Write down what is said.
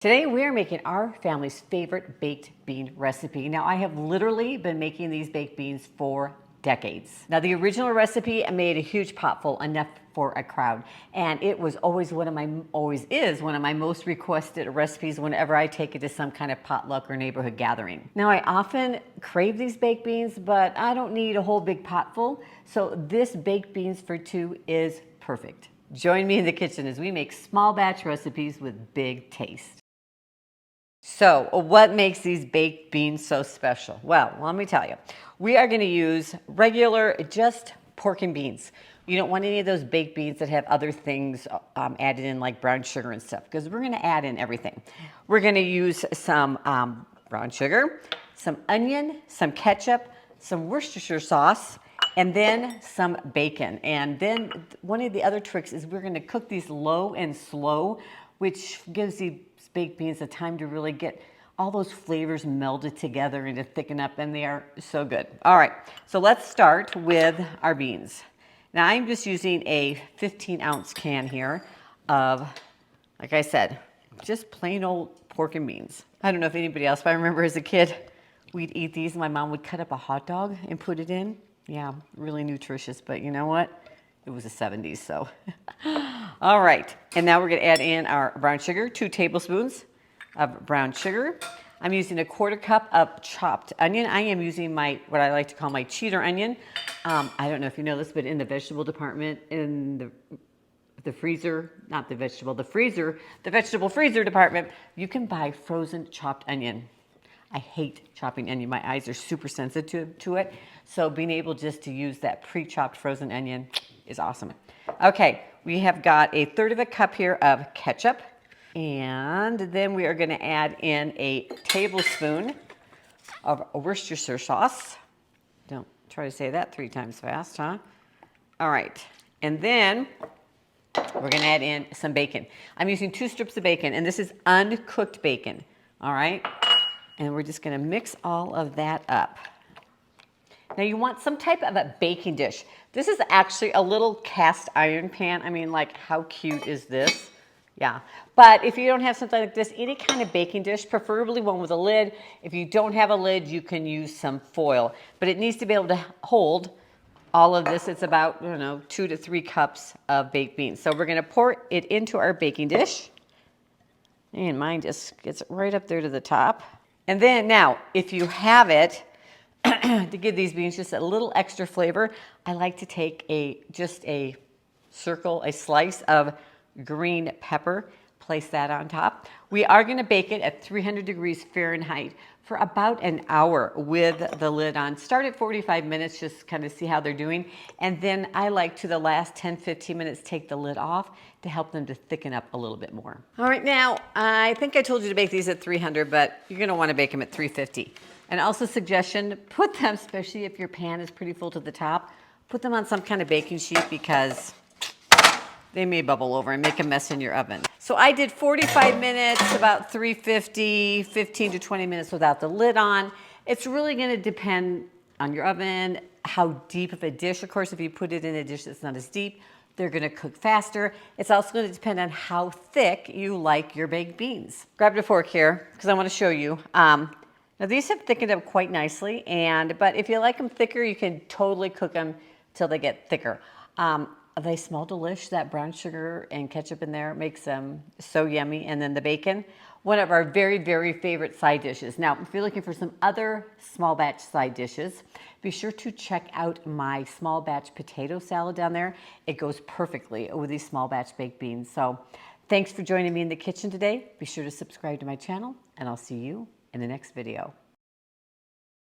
Today we are making our family's favorite baked bean recipe. Now I have literally been making these baked beans for decades. Now the original recipe, I made a huge pot full, enough for a crowd, and it was always is one of my most requested recipes whenever I take it to some kind of potluck or neighborhood gathering. Now I often crave these baked beans, but I don't need a whole big pot full, so this baked beans for two is perfect. Join me in the kitchen as we make small batch recipes with big taste. So what makes these baked beans so special? Well, let me tell you. We are going to use regular, just pork and beans. You don't want any of those baked beans that have other things added in, like brown sugar and stuff, because we're going to add in everything. We're going to use some brown sugar, some onion, some ketchup, some Worcestershire sauce, and then some bacon. And then one of the other tricks is we're going to cook these low and slow, which gives the baked beans the time to really get all those flavors melded together and to thicken up, and they are so good. All right, so let's start with our beans. Now I'm just using a 15-ounce can here of, like I said, just plain old pork and beans. I don't know if anybody else, but I remember as a kid, we'd eat these. My mom would cut up a hot dog and put it in. Yeah, really nutritious, but you know what? It was the 70s, so. All right, and now we're gonna add in our brown sugar, 2 tablespoons of brown sugar. I'm using a 1/4 cup of chopped onion. I am using what I like to call my cheater onion. I don't know if you know this, but in the vegetable department, in the freezer, not the vegetable, the freezer, the vegetable freezer department, you can buy frozen chopped onion. I hate chopping onion. My eyes are super sensitive to it. So being able just to use that pre-chopped frozen onion is awesome. Okay, we have got a 1/3 cup here of ketchup. And then we are going to add in a tablespoon of Worcestershire sauce. Don't try to say that 3 times fast, huh? All right, and then we're going to add in some bacon. I'm using 2 strips of bacon, and this is uncooked bacon. All right, and we're just going to mix all of that up. Now you want some type of a baking dish. This is actually a little cast iron pan. I mean, like, how cute is this? Yeah, but if you don't have something like this, any kind of baking dish, preferably one with a lid. If you don't have a lid, you can use some foil, but it needs to be able to hold all of this. It's about, 2 to 3 cups of baked beans. So we're gonna pour it into our baking dish. And mine just gets right up there to the top. And then now, if you have it, to give these beans just a little extra flavor, I like to take a slice of green pepper, place that on top. We are going to bake it at 300 degrees Fahrenheit for about an hour with the lid on. Start at 45 minutes, just kind of see how they're doing. And then I like to the last 10-15 minutes take the lid off to help them to thicken up a little bit more. All right, now I think I told you to bake these at 300, but you're going to want to bake them at 350. And also suggestion, put them, especially if your pan is pretty full to the top, put them on some kind of baking sheet because they may bubble over and make a mess in your oven. So I did 45 minutes, about 350, 15 to 20 minutes without the lid on. It's really going to depend on your oven, how deep of a dish. Of course, if you put it in a dish that's not as deep, they're going to cook faster. It's also going to depend on how thick you like your baked beans. Grabbed a fork here because I want to show you. Now these have thickened up quite nicely, but if you like them thicker, you can totally cook them till they get thicker. They smell delish. That brown sugar and ketchup in there makes them so yummy. And then the bacon, one of our very, very favorite side dishes. Now, if you're looking for some other small batch side dishes, be sure to check out my small batch potato salad down there. It goes perfectly with these small batch baked beans. So thanks for joining me in the kitchen today. Be sure to subscribe to my channel, and I'll see you in the next video.